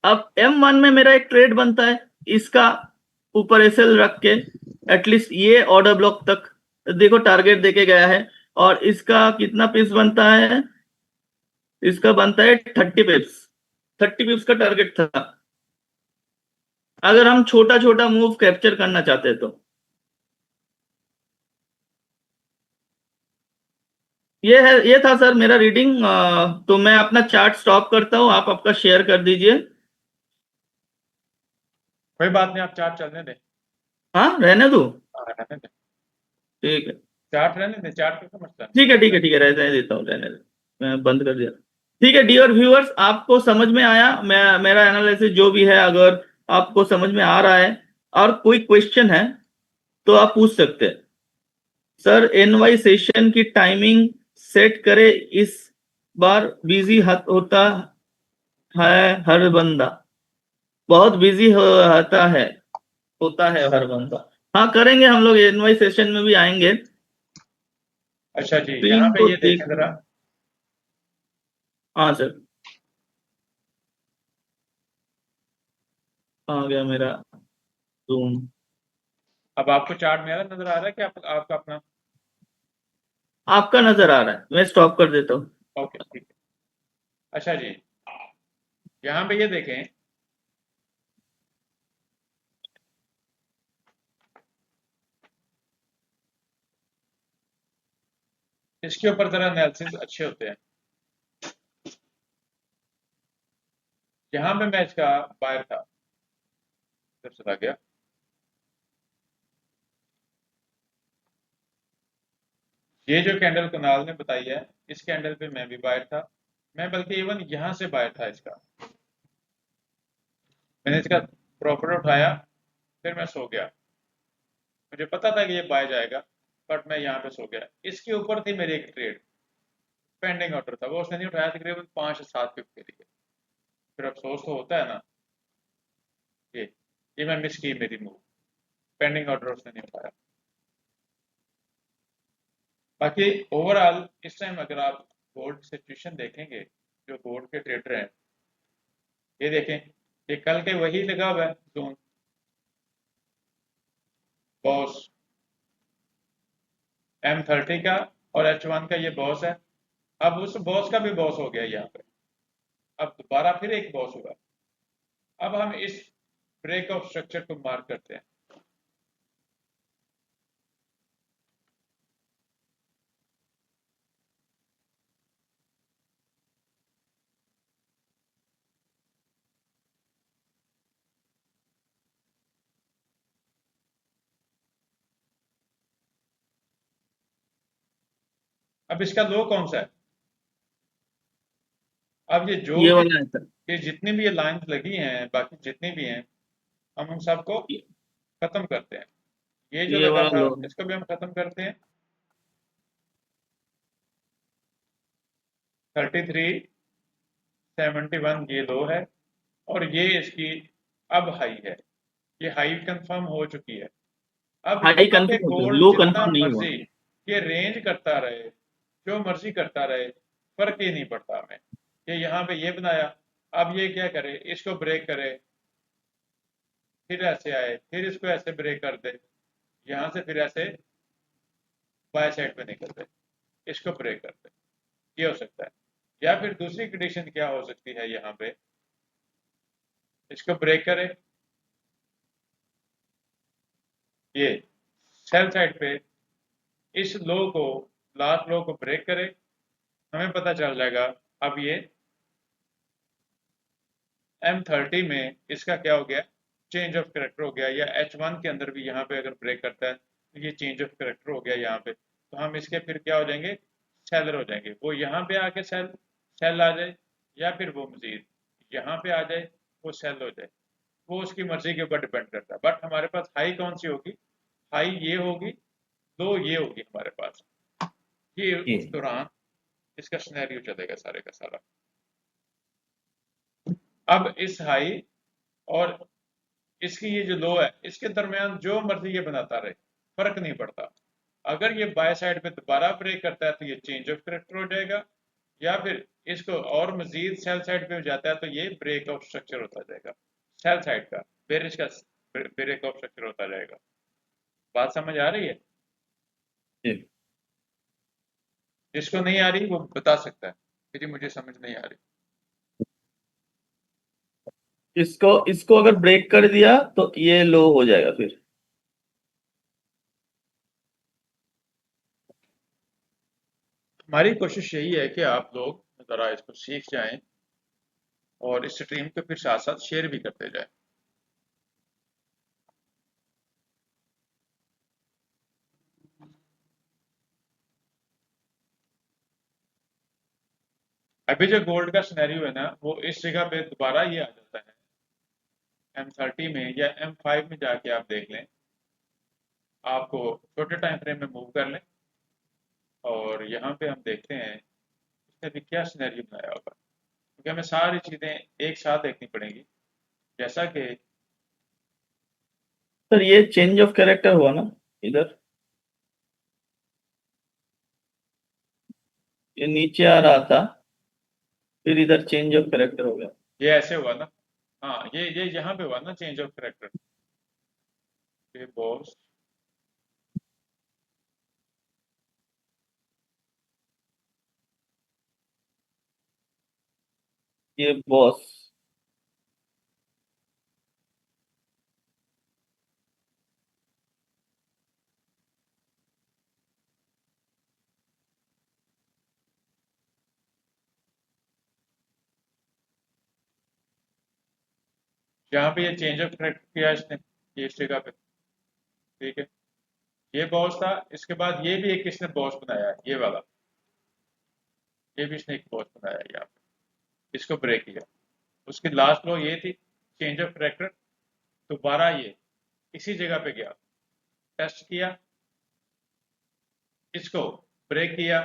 अब M1 में मेरा एक ट्रेड बनता है, इसका ऊपर एसएल रख के एटलीस्ट ये ऑर्डर ब्लॉक तक देखो टारगेट देके गया है, और इसका कितना पिप्स बनता है, इसका बनता है 30 पिप्स, 30 पिप्स का टारगेट था, अगर हम छोटा छोटा मूव कैप्चर करना चाहते हैं तो। ये है, ये था सर मेरा रीडिंग। तो मैं अपना चार्ट स्टॉप करता हूँ, आप आपका शेयर कर दीजिए। कोई बात नहीं, आप चार्ट चलने दें। हाँ रहने दो, हाँ, रहने दें, ठीक है। चार्ट रहने दें, चार्ट को समझता है। ठीक है ठीक है ठीक है, रहने देता हूँ, रहने दे, मैं बंद कर दिया। ठीक है डियर व्यूअर्स, आपको समझ में आया मैं मेरा एनालिसिस जो भी है, अगर आपको समझ में आ रहा है और कोई क्वेश्चन है तो आप पूछ सकते हैं। सर एनवाई सेशन की टाइमिंग सेट करे, इस बार बिजी होता है हर बंदा, बहुत बिजी होता है हर बंदा। हाँ करेंगे, हम लोग एनवाई सेशन में भी आएंगे। अच्छा जी, यहाँ स्क्रीन पे को ये देख, देखें जरा। हाँ सर, आ गया मेरा जूम। अब आपको चार्ट मेरा नजर आ रहा है कि आपका अपना? आपका नजर आ रहा है, मैं स्टॉप कर देता हूँ। ओके, ठीक है। अच्छा जी, यहाँ पे ये देखें, इसके ऊपर जरा एनालिसिस अच्छे होते हैं। यहाँ पे मैं इसका बायर था, फिर चला गया। ये जो कैंडल कुणाल ने बताई है, इस कैंडल पे मैं भी बायर था, मैं बल्कि इवन यहाँ से बायर था इसका। मैंने इसका प्रॉफिट उठाया, फिर मैं सो गया। मुझे पता था कि ये बाय जाएगा, बट मैं यहाँ पे सो गया। इसके ऊपर थी मेरी एक ट्रेड, पेंडिंग ऑर्डर था, वो उसने नहीं उठाया, तकरीबन 5 से 7 पिप के लिए। फिर अफसोस तो होता है ना, ये ये मैं मिस की मेरी मूव, पेंडिंग ऑर्डर उसने नहीं उठाया। बाकी ओवरऑल इस टाइम अगर आप गोल्ड सिचुएशन देखेंगे, जो गोल्ड के ट्रेडर हैं, ये देखें, ये कल के वही लगा हुआ है जोन, बॉस M30 का और H1 का, ये बॉस है। अब उस बॉस का भी बॉस हो गया यहाँ पे, अब दोबारा फिर एक बॉस हुआ। अब हम इस ब्रेक ऑफ स्ट्रक्चर को मार्क करते हैं। अब इसका लो कौन सा है? अब ये जो ये भी, वाला है सर, ये जितनी भी ये लाइंस लगी हैं, बाकी जितनी भी हैं, हम उन सबको खत्म करते हैं। ये जो ये लगा वाला था, लो, इसको भी हम खत्म करते हैं। 3371 ये लो है, और ये इसकी अब हाई है, ये हाई कंफर्म हो चुकी है। अब हाई यहाँ पे कंफर्म हो गया, गोल्ड लो जितना कंफर्म नहीं हुआ। मर्जी ये रेंज करता रहे, जो मर्जी करता रहे, फर्क ही नहीं पड़ता हमें। ये यहाँ पे ये बनाया, अब ये क्या करे, इसको ब्रेक करे, फिर ऐसे आए, फिर इसको ऐसे ब्रेक कर दे, यहाँ से फिर ऐसे बाय साइड पे निकल दे, इसको ब्रेक कर दे, ये हो सकता है। या फिर दूसरी कंडीशन क्या हो सकती है, यहाँ पे इसको ब्रेक करे, ये सेल साइड पे इस लो को, लास्ट लो को ब्रेक करे, हमें पता चल जाएगा अब ये M30 में इसका क्या हो गया, चेंज ऑफ करेक्टर हो गया। या H1 के अंदर भी यहाँ पे अगर ब्रेक करता है तो ये चेंज ऑफ करेक्टर हो गया यहाँ पे, तो हम इसके फिर क्या हो जाएंगे, सेलर हो जाएंगे। वो यहाँ पे आके सेल सेल आ जाए, या फिर वो मजीद यहाँ पे आ जाए, वो सेल हो जाए, वो उसकी मर्जी के ऊपर डिपेंड करता है। बट हमारे पास हाई कौन सी होगी, हाई ये होगी, लो ये होगी हमारे पास। ये उस ये दौरान इसका सिनेरियो चलेगा सारे का सारा। अब इस हाई और इसकी ये जो लो है, इसके दरमियान जो मर्जी ये बनाता रहे, फर्क नहीं पड़ता। अगर ये बाय साइड पे दोबारा ब्रेक करता है तो ये चेंज ऑफ करेक्टर हो जाएगा, या फिर इसको और मजीद सेल साइड पे हो जाता है तो ये ब्रेक ऑफ स्ट्रक्चर होता जाएगा, सेल साइड का बेरिश का ब्रेक ऑफ स्ट्रक्चर होता जाएगा। बात समझ आ रही है? जी। जिसको नहीं आ रही वो बता सकता है कि जी मुझे समझ नहीं आ रही। इसको इसको अगर ब्रेक कर दिया तो ये लो हो जाएगा फिर। हमारी कोशिश यही है कि आप लोग ज़रा इसको सीख जाएं और इस स्ट्रीम को फिर साथ साथ शेयर भी करते जाएं। अभी जो गोल्ड का सिनेरियो है ना वो इस जगह पे दोबारा ये आ जाता है M30 में या M5 में जाके आप देख लें, आपको छोटे टाइम फ्रेम में मूव कर लें और यहाँ पे हम देखते हैं इसने अभी क्या सिनेरियो बनाया होगा, क्योंकि हमें सारी चीज़ें एक साथ देखनी पड़ेंगी। जैसा कि सर ये चेंज ऑफ कैरेक्टर हुआ ना इधर, ये नीचे आ रहा था फिर इधर चेंज ऑफ कैरेक्टर हो गया। ये ऐसे हुआ ना, हाँ ये यहाँ पे हुआ ना चेंज ऑफ करेक्टर, ये बॉस ये बॉस। यहाँ पे ये चेंज ऑफ करेक्टर किया इसने, ये इस जगह पे, ठीक है। ये बॉस था, इसके बाद ये भी एक इसने बॉस बनाया है, ये वाला, ये भी इसने एक बॉस बनाया है यहाँ पे, इसको ब्रेक किया। उसकी लास्ट लो ये थी चेंज ऑफ करेक्टर, दोबारा ये इसी जगह पे गया, टेस्ट किया, इसको ब्रेक किया,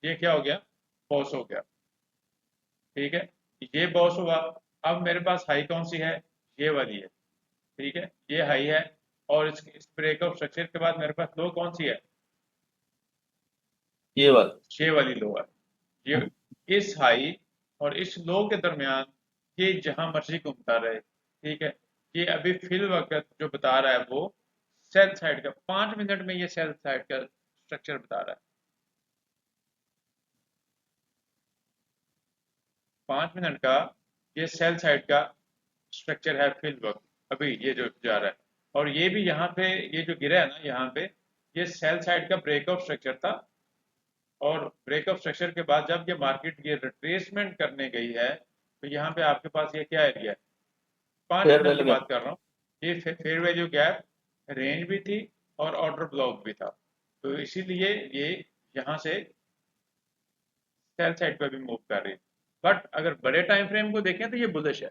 ये क्या हो गया, बॉस हो गया, ठीक है। ये बॉस हुआ। अब मेरे पास हाई कौन सी है, ये वाली है, ठीक है, ये हाई है। और इस ब्रेक ऑफ स्ट्रक्चर के बाद मेरे पास लो कौन सी है, ये बात। ये वाली लो है। ये इस हाई और इस लो के दरमियान ये जहां मर्जी घूमता रहे, ठीक है। ये अभी फिल वक्त जो बता रहा है वो सेल साइड का 5 मिनट में ये सेल साइड का स्ट्रक्चर बता रहा है। 5 मिनट का ये सेल साइड का स्ट्रक्चर है फिल वक्त, अभी ये जो जा रहा है। और ये भी यहाँ पे ये जो गिरा है ना यहाँ पे, ये सेल साइड का ब्रेक ऑफ स्ट्रक्चर था। और ब्रेक ऑफ स्ट्रक्चर के बाद जब ये मार्केट ये रिट्रेसमेंट करने गई है तो यहाँ पे आपके पास ये क्या एरिया है, पाँच फेयर मिनट की वैल्यू बात गैप। कर रहा हूँ। ये फेयर वैल्यू गैप रेंज भी थी और ऑर्डर ब्लॉक भी था, तो इसीलिए ये यहाँ से सेल साइड पर भी मूव कर रही है। बट अगर बड़े टाइम फ्रेम को देखें तो ये बुलिश है,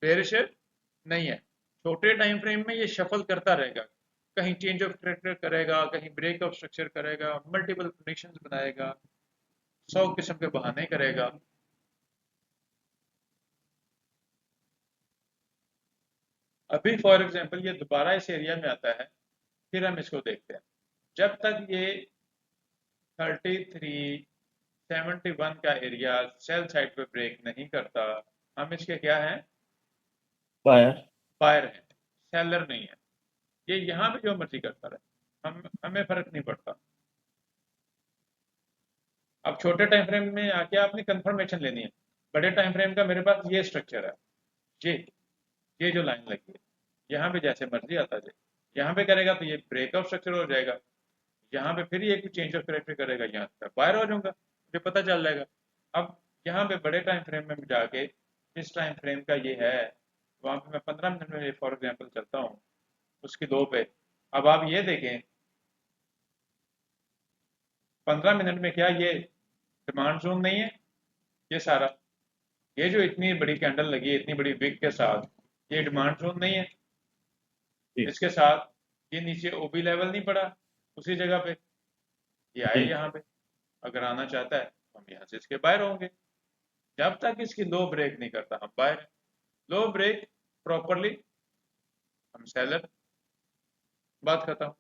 बेरिश नहीं है। छोटे टाइम फ्रेम में ये शफल करता रहेगा, कहीं चेंज ऑफ करेक्टर करेगा, कहीं ब्रेक ऑफ स्ट्रक्चर करेगा, मल्टीपल प्रेडिक्शंस बनाएगा, 100 किस्म के बहाने करेगा। अभी फॉर एग्जांपल ये दोबारा इस एरिया में आता है, फिर हम इसको देखते हैं। जब तक ये 3371 का एरिया सेल साइड पे ब्रेक नहीं करता, हम इसके क्या हैं, बायर। बायर हैं, सेलर नहीं है। ये यहाँ पे जो मर्जी करता रहे, हमें फर्क नहीं पड़ता। अब छोटे टाइम फ्रेम में आके आपने कंफर्मेशन लेनी है। बड़े टाइम फ्रेम का मेरे पास ये स्ट्रक्चर है, ये ये जो लाइन लगी है, यहाँ पे जैसे मर्जी आता जाए। यहाँ पे करेगा तो ये ब्रेक ऑफ स्ट्रक्चर हो जाएगा, यहाँ पे फिर ये चेंज ऑफ करेक्टर करेगा, यहाँ पे बाहर हो जाऊंगा, मुझे पता चल जाएगा। अब यहाँ पे बड़े टाइम फ्रेम में जाके जिस टाइम फ्रेम का ये है वहां पे मैं 15 मिनट में फॉर एग्जाम्पल चलता हूँ उसकी दो पे। अब आप ये देखें 15 मिनट में क्या ये डिमांड जोन नहीं है, ये सारा, ये जो इतनी बड़ी कैंडल लगी है इतनी बड़ी विक के साथ, ये डिमांड जोन नहीं है। जी। इसके साथ ये नीचे ओबी लेवल नहीं पड़ा उसी जगह पे, ये आए जी। यहाँ पे, अगर आना चाहता है तो हम यहाँ से इसके बाहर होंगे। जब तक इसकी लो ब्रेक नहीं करता हम बाहर, लो ब्रेक प्रॉपरली हम सेलर, बात खत्म।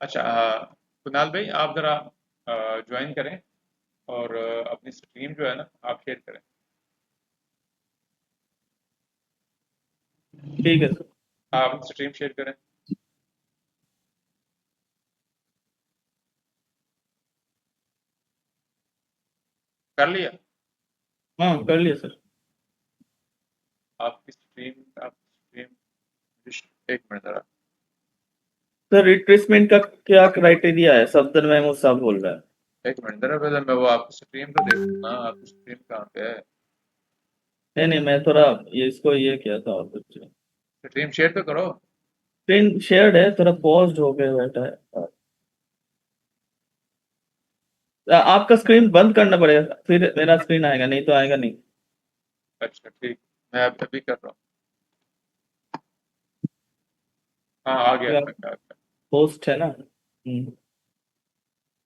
अच्छा कुणाल भाई आप ज़रा ज्वाइन करें और अपनी स्ट्रीम जो है ना आप शेयर करें। ठीक है सर। आप अपनी स्ट्रीम शेयर करें। कर लिया? हाँ कर लिया सर। आपकी स्ट्रीम एक मिनट ज़रा। सर रिट्रेसमेंट का क्या क्राइटेरिया है, सफदर महमूद साहब बोल रहा है। एक मिनट ज़रा पहले मैं वो आपकी स्ट्रीम तो देखूँ ना, आपकी स्ट्रीम कहाँ पे है? नहीं नहीं, मैं थोड़ा ये इसको ये किया था और कुछ। स्ट्रीम शेयर तो करो। स्क्रीन शेयर्ड है, थोड़ा पॉज्ड हो गया बैठा है। आपका स्क्रीन बंद करना पड़ेगा फिर मेरा स्क्रीन आएगा, नहीं तो आएगा नहीं। अच्छा ठीक, मैं अभी कर रहा हूँ। हाँ आ गया। होस्ट है ना।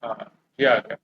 हाँ हाँ ये आ गया।